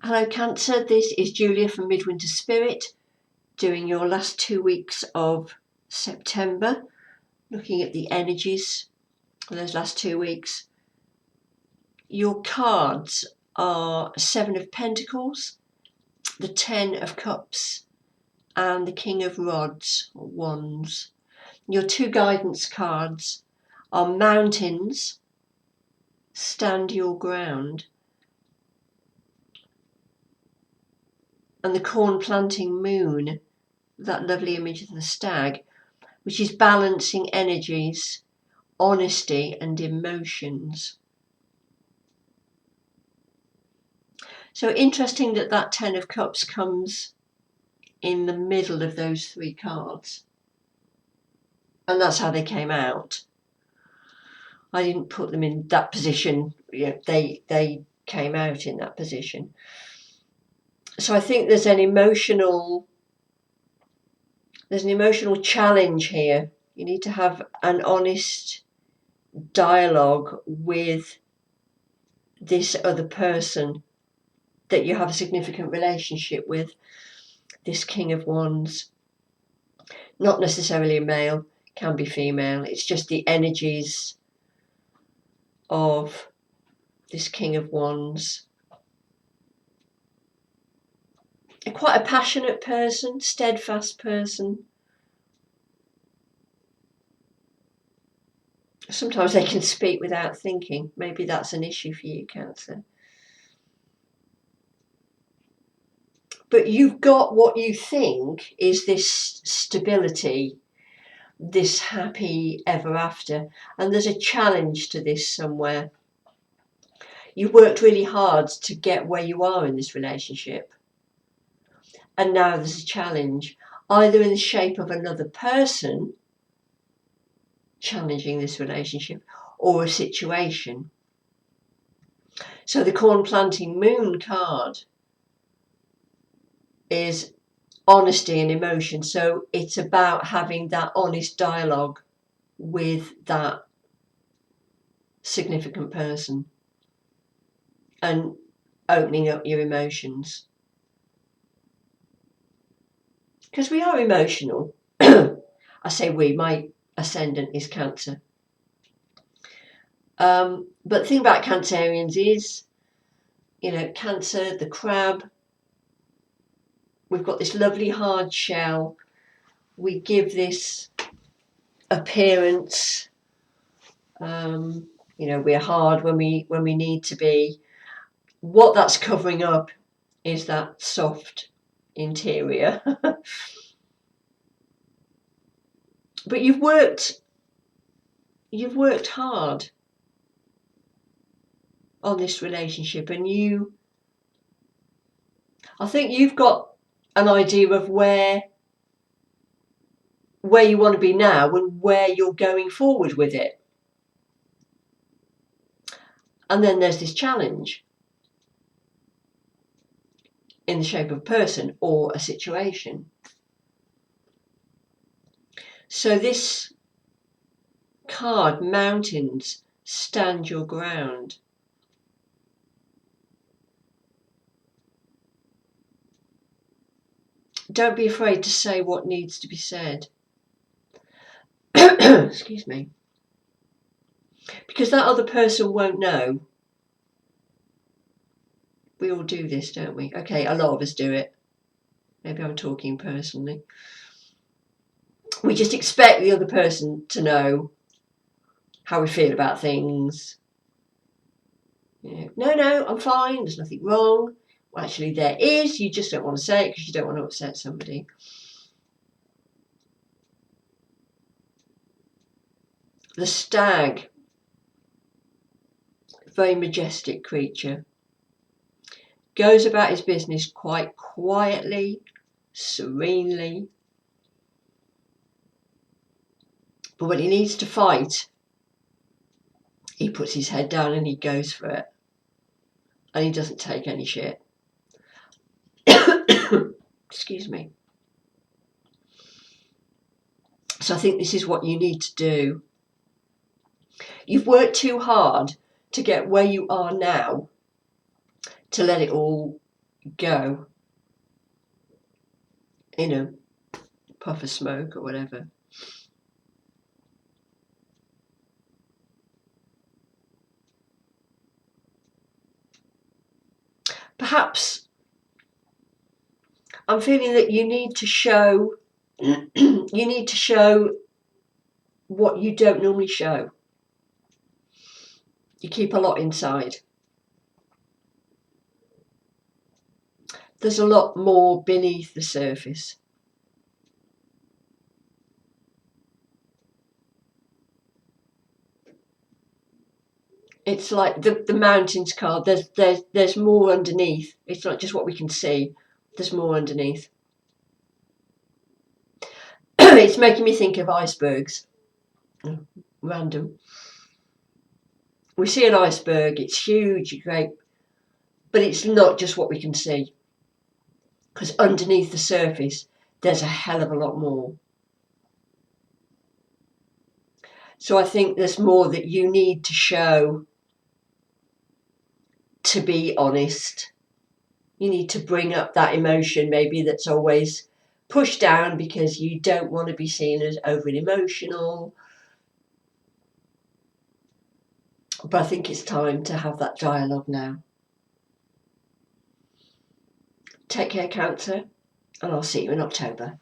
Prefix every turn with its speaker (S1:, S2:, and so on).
S1: Hello Cancer, this is Julia from Midwinter Spirit, doing your last 2 weeks of September, looking at the energies for those last 2 weeks. Your cards are 7 of Pentacles, the 10 of Cups, and the King of Rods, or Wands. Your 2 guidance cards are Mountains, Stand Your Ground, and the Corn Planting Moon, that lovely image of the stag, which is balancing energies, honesty and emotions. So interesting that that 10 of Cups comes in the middle of those 3 cards. And that's how they came out. I didn't put them in that position. They came out in that position. So I think there's an emotional challenge here. You need to have an honest dialogue with this other person that you have a significant relationship with, this King of Wands. Not necessarily a male, can be female. It's just the energies of this King of Wands. Quite a passionate person, steadfast person. Sometimes they can speak without thinking. Maybe that's an issue for you, Cancer. But you've got what you think is this stability, this happy ever after. And there's a challenge to this somewhere. You worked really hard to get where you are in this relationship. And now there's a challenge, either in the shape of another person challenging this relationship or a situation. So the Corn Planting Moon card is honesty and emotion. So it's about having that honest dialogue with that significant person and opening up your emotions. Because we are emotional. I say we, my ascendant is Cancer. But the thing about Cancerians is, Cancer, the crab, we've got this lovely hard shell. We give this appearance. We're hard when we need to be. What that's covering up is that soft interior. But you've worked hard on this relationship, and I think you've got an idea of where you want to be now and where you're going forward with it. And then there's this challenge in the shape of a person or a situation. So this card, Mountains, Stand Your Ground. Don't be afraid to say what needs to be said. Excuse me. Because that other person won't know. We all do this, don't we? Okay, a lot of us do it. Maybe I'm talking personally. We just expect the other person to know how we feel about things. No, I'm fine. There's nothing wrong. Well, actually, there is. You just don't want to say it because you don't want to upset somebody. The stag, very majestic creature, goes about his business quite quietly, serenely. But when he needs to fight, he puts his head down and he goes for it. And he doesn't take any shit. Excuse me. So I think this is what you need to do. You've worked too hard to get where you are now to let it all go in a puff of smoke or whatever. Perhaps I'm feeling that you need to show what you don't normally show. You keep a lot inside. There's a lot more beneath the surface. It's like the mountains card. There's more underneath. It's not just what we can see. There's more underneath. It's making me think of icebergs. Random. We see an iceberg. It's huge, great, but it's not just what we can see. Because underneath the surface, there's a hell of a lot more. So I think there's more that you need to show to be honest. You need to bring up that emotion maybe that's always pushed down because you don't want to be seen as overly emotional. But I think it's time to have that dialogue now. Take care, Cancer, and I'll see you in October.